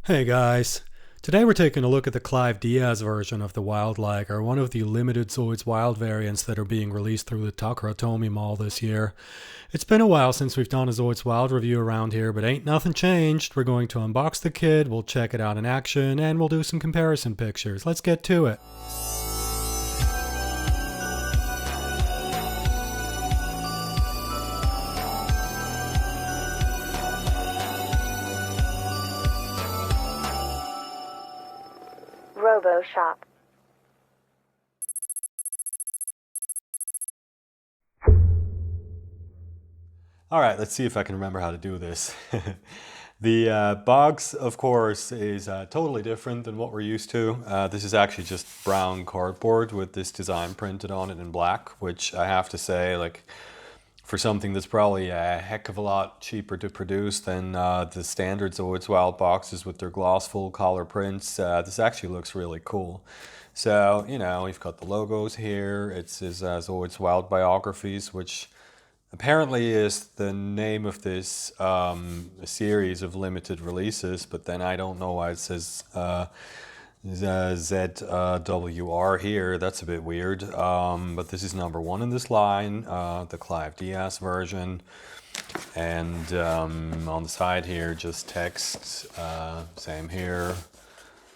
Hey guys, today we're taking a look at the Clive Dias version of the Wild Liger, one of the limited Zoids Wild variants that are being released through the Takara Tomy Mall this year. It's been a while since we've done a Zoids Wild review around here, but ain't nothing changed. We're going to unbox the kid, we'll check it out in action, and we'll do some comparison pictures. Let's get to it. Robo Shop. Alright, let's see if I can remember how to do this. The box, of course, is totally different than what we're used to. This is actually just brown cardboard with this design printed on it in black, which I have to say, like, for something that's probably a heck of a lot cheaper to produce than the standard Zoids Wild boxes with their gloss full color prints, this actually looks really cool. So, you know, we've got the logos here. It's his Zoids Wild biographies, which apparently is the name of this series of limited releases, but then I don't know why it says ZWR here. That's a bit weird. But this is number one in this line, the Clive Dias version. And on the side here, just text, same here.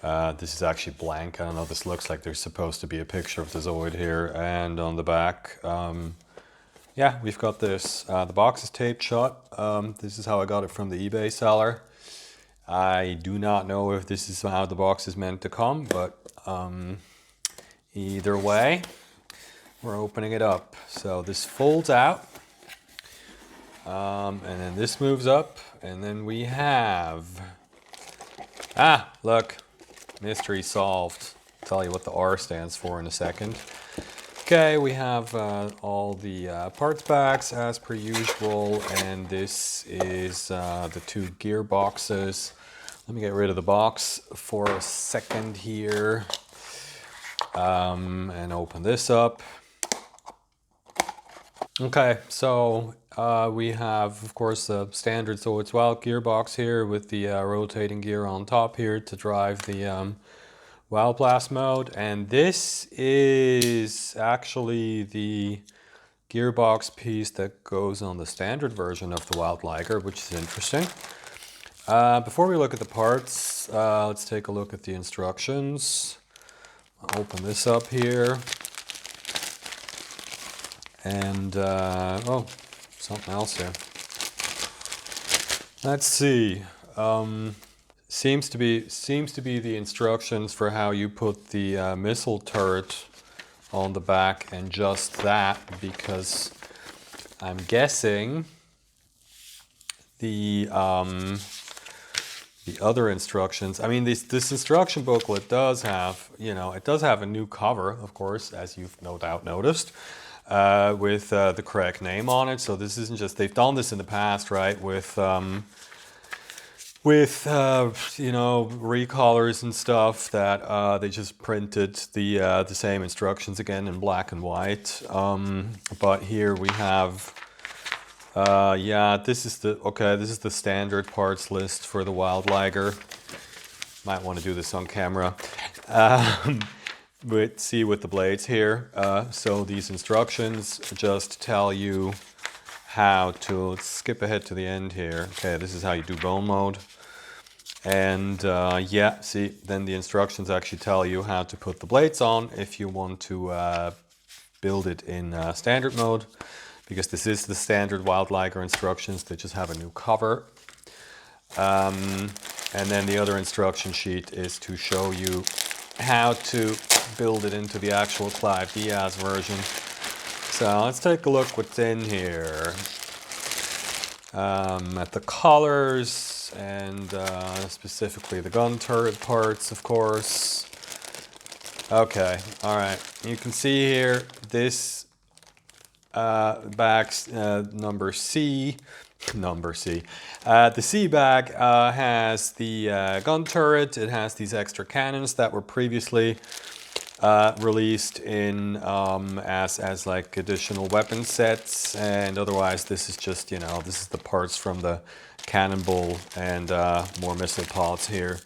This is actually blank. I don't know, this looks like there's supposed to be a picture of the Zoid here. And on the back, yeah, we've got this. The box is taped shut. This is how I got it from the eBay seller. I do not know if this is how the box is meant to come, but either way, we're opening it up. So this folds out, and then this moves up, and then we have, look, mystery solved. I'll tell you what the R stands for in a second. Okay, we have all the parts packs as per usual, and this is the two gear boxes. Let me get rid of the box for a second here and open this up. Okay, so we have, of course, the standard Zoids Wild gearbox here with the rotating gear on top here to drive the Wild Blast mode, and this is actually the gearbox piece that goes on the standard version of the Wild Liger, which is interesting. Before we look at the parts, let's take a look at the instructions. I'll open this up here, and oh, something else here. Let's see. Seems to be the instructions for how you put the missile turret on the back, and just that, because I'm guessing the other instructions. I mean, this instruction booklet does have, you know, it does have a new cover, of course, as you've no doubt noticed, with the correct name on it. So this isn't just, they've done this in the past, right, with you know, recolors and stuff that they just printed the same instructions again in black and white. But here we have, yeah, this is the standard parts list for the Wild Liger. Might want to do this on camera. But see with the blades here. So these instructions just tell you how to, let's skip ahead to the end here. Okay, this is how you do bone mode. And yeah, see, then the instructions actually tell you how to put the blades on if you want to build it in standard mode, because this is the standard Wild Liger instructions. They just have a new cover. And then the other instruction sheet is to show you how to build it into the actual Clive Dias version. So let's take a look what's in here. At the colors, and specifically the gun turret parts, of course. Okay, all right. You can see here this bag's number C. The C bag has the gun turret. It has these extra cannons that were previously released in as like additional weapon sets, and otherwise this is just, you know, this is the parts from the cannonball and more missile pods here.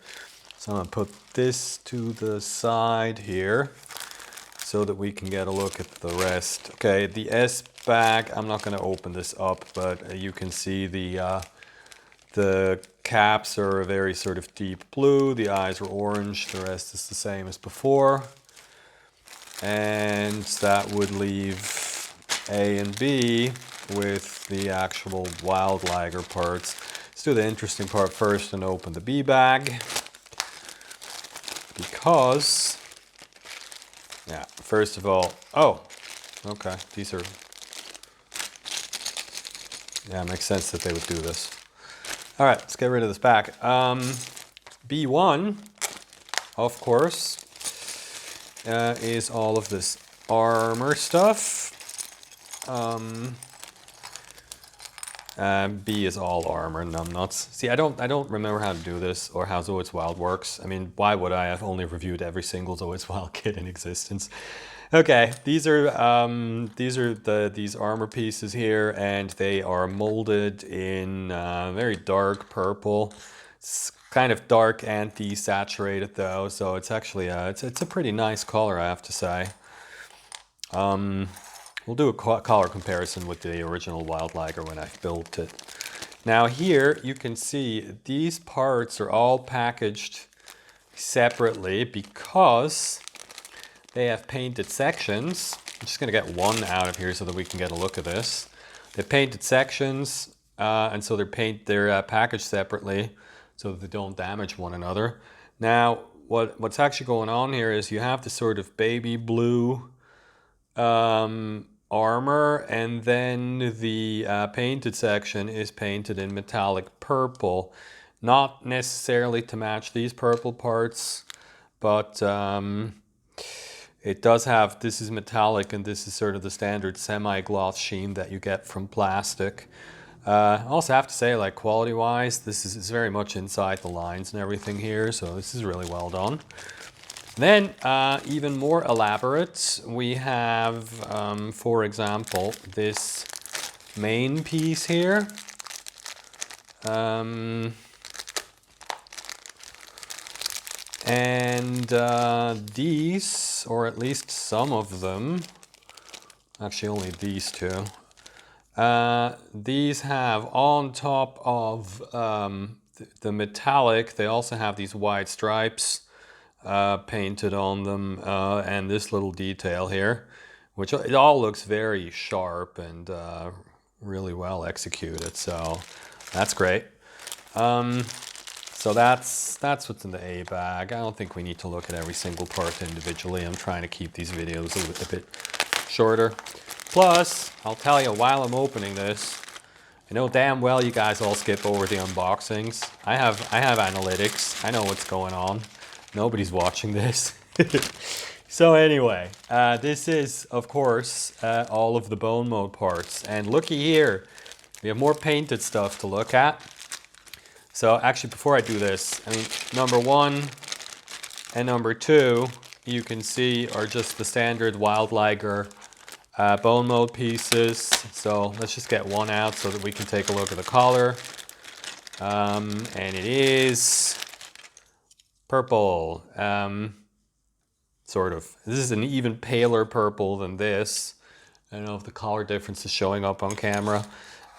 So I'm gonna put this to the side here so that we can get a look at the rest. Okay, the S bag, I'm not gonna open this up, but you can see the caps are a very sort of deep blue, the eyes are orange, the rest is the same as before. And that would leave A and B with the actual Wild Liger parts. Let's do the interesting part first and open the B bag. Because, yeah, first of all, oh, okay, these are, yeah, it makes sense that they would do this. All right, let's get rid of this bag. B1, of course, is all of this armor stuff. B is all armor, numbnuts. See, I don't remember how to do this or how Zoids Wild works. I mean, why would I? I've only reviewed every single Zoids Wild kit in existence. Okay, these are these armor pieces here, and they are molded in very dark purple. It's kind of dark and desaturated though, so it's actually it's a pretty nice color, I have to say. We'll do a color comparison with the original Wild Liger when I've built it. Now here you can see these parts are all packaged separately because they have painted sections. I'm just going to get one out of here so that we can get a look at this. They've painted sections, and so they're packaged separately so that they don't damage one another. Now, what's actually going on here is you have the sort of baby blue armor, and then the painted section is painted in metallic purple. Not necessarily to match these purple parts, but it does have, this is metallic and this is sort of the standard semi-gloss sheen that you get from plastic. I also have to say, like, quality wise, this is very much inside the lines and everything here, so this is really well done. Then, even more elaborate, we have, for example, this main piece here. These, or at least some of them, actually only these two, these have on top of the metallic, they also have these white stripes painted on them, and this little detail here, which it all looks very sharp and really well executed, so that's great. So that's what's in the A bag. I don't think we need to look at every single part individually. I'm trying to keep these videos a bit shorter. Plus, I'll tell you, while I'm opening this, I know damn well you guys all skip over the unboxings. I have analytics. I know what's going on. Nobody's watching this. So anyway, this is, of course, all of the bone mode parts. And looky here, we have more painted stuff to look at. So actually, before I do this, I mean, number 1 and number 2, you can see are just the standard Wild Liger bone mode pieces. So let's just get one out so that we can take a look at the collar. And it is purple, sort of. This is an even paler purple than this. I don't know if the color difference is showing up on camera.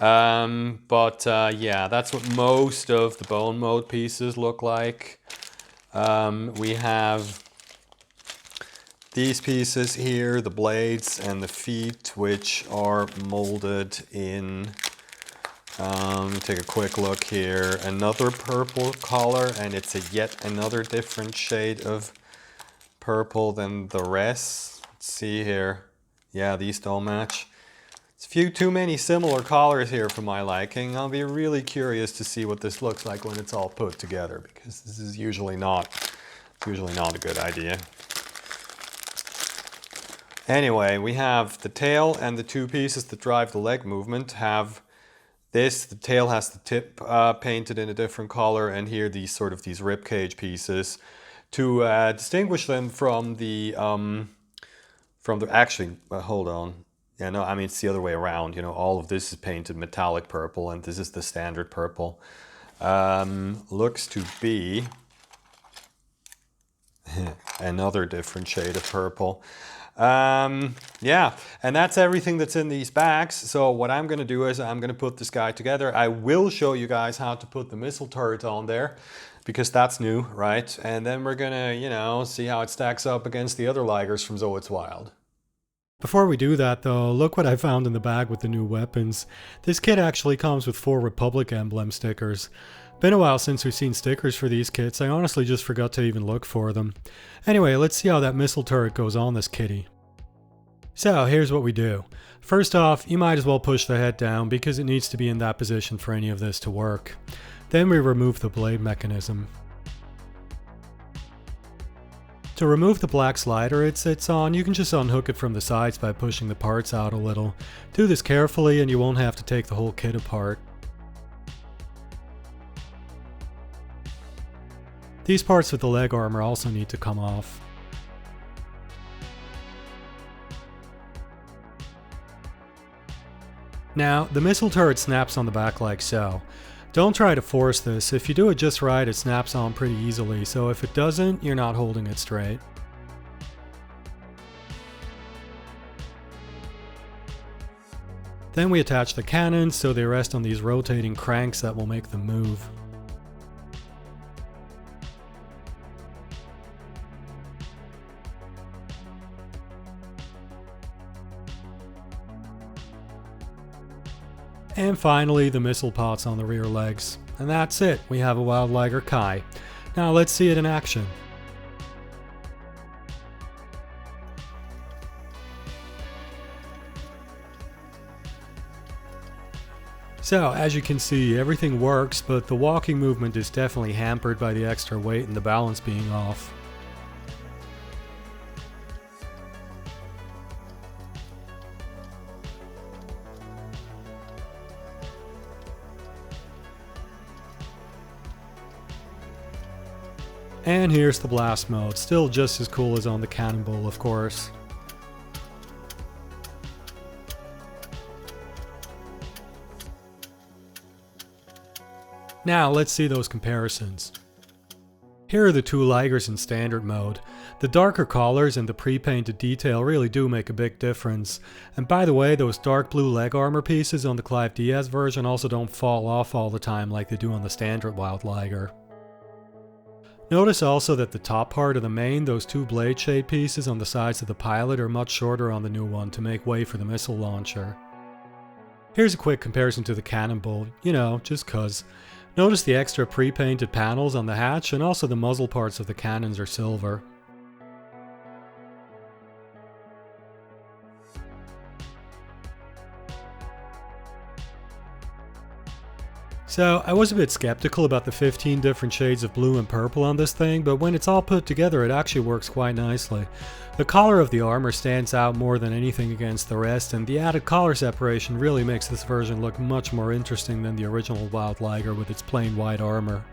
Yeah, that's what most of the bone mode pieces look like. We have these pieces here, the blades and the feet, which are molded in, take a quick look here, another purple color, and it's yet another different shade of purple than the rest. Let's see here. Yeah, these don't match. It's too many similar colors here for my liking. I'll be really curious to see what this looks like when it's all put together, because this is usually not a good idea. Anyway, we have the tail, and the two pieces that drive the leg movement have this. The tail has the tip painted in a different color, and here these rib cage pieces To distinguish them from the actually, hold on. Yeah, no, I mean, it's the other way around. You know, all of this is painted metallic purple, and this is the standard purple. Looks to be another different shade of purple. Yeah, and that's everything that's in these bags. So what I'm going to do is I'm going to put this guy together. I will show you guys how to put the missile turret on there, because that's new, right? And then we're going to, you know, see how it stacks up against the other Ligers from Zoids Wild. Before we do that though, look what I found in the bag with the new weapons. This kit actually comes with 4 Republic emblem stickers. Been a while since we've seen stickers for these kits, I honestly just forgot to even look for them. Anyway, let's see how that missile turret goes on this kitty. So here's what we do. First off, you might as well push the head down because it needs to be in that position for any of this to work. Then we remove the blade mechanism. To remove the black slider it sits on, you can just unhook it from the sides by pushing the parts out a little. Do this carefully and you won't have to take the whole kit apart. These parts with the leg armor also need to come off. Now, the missile turret snaps on the back like so. Don't try to force this. If you do it just right, it snaps on pretty easily, so if it doesn't, you're not holding it straight. Then we attach the cannons so they rest on these rotating cranks that will make them move. And finally, the missile pots on the rear legs. And that's it, we have a Wild Liger Kai. Now let's see it in action. So, as you can see, everything works, but the walking movement is definitely hampered by the extra weight and the balance being off. And here's the blast mode, still just as cool as on the Cannonball, of course. Now let's see those comparisons. Here are the two Ligers in standard mode. The darker collars and the pre-painted detail really do make a big difference. And by the way, those dark blue leg armor pieces on the Clive Dias version also don't fall off all the time like they do on the standard Wild Liger. Notice also that the top part of the mane, those two blade shade pieces on the sides of the pilot, are much shorter on the new one to make way for the missile launcher. Here's a quick comparison to the Cannonball, you know, just cuz. Notice the extra pre-painted panels on the hatch, and also the muzzle parts of the cannons are silver. So, I was a bit skeptical about the 15 different shades of blue and purple on this thing, but when it's all put together it actually works quite nicely. The collar of the armor stands out more than anything against the rest, and the added collar separation really makes this version look much more interesting than the original Wild Liger with its plain white armor.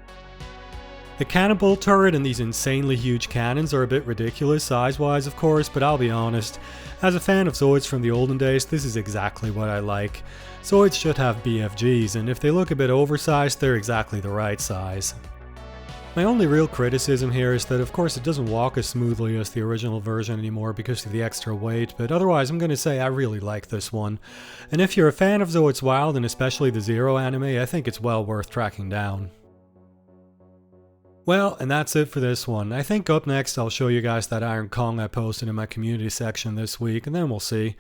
The Cannonball turret and these insanely huge cannons are a bit ridiculous size-wise of course, but I'll be honest, as a fan of Zoids from the olden days, this is exactly what I like. Zoids should have BFGs, and if they look a bit oversized, they're exactly the right size. My only real criticism here is that of course it doesn't walk as smoothly as the original version anymore because of the extra weight, but otherwise I'm going to say I really like this one. And if you're a fan of Zoids Wild and especially the Zero anime, I think it's well worth tracking down. Well, and that's it for this one. I think up next I'll show you guys that Iron Kong I posted in my community section this week, and then we'll see.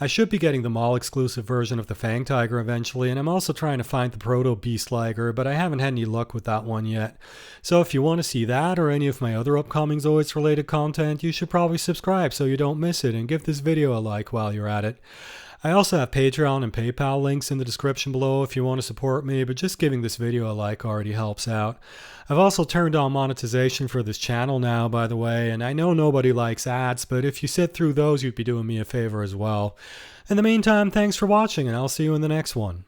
I should be getting the mall exclusive version of the Fang Tiger eventually, and I'm also trying to find the Proto Beast Liger, but I haven't had any luck with that one yet. So if you want to see that or any of my other upcoming Zoids related content, you should probably subscribe so you don't miss it, and give this video a like while you're at it. I also have Patreon and PayPal links in the description below if you want to support me, but just giving this video a like already helps out. I've also turned on monetization for this channel now, by the way, and I know nobody likes ads, but if you sit through those, you'd be doing me a favor as well. In the meantime, thanks for watching, and I'll see you in the next one.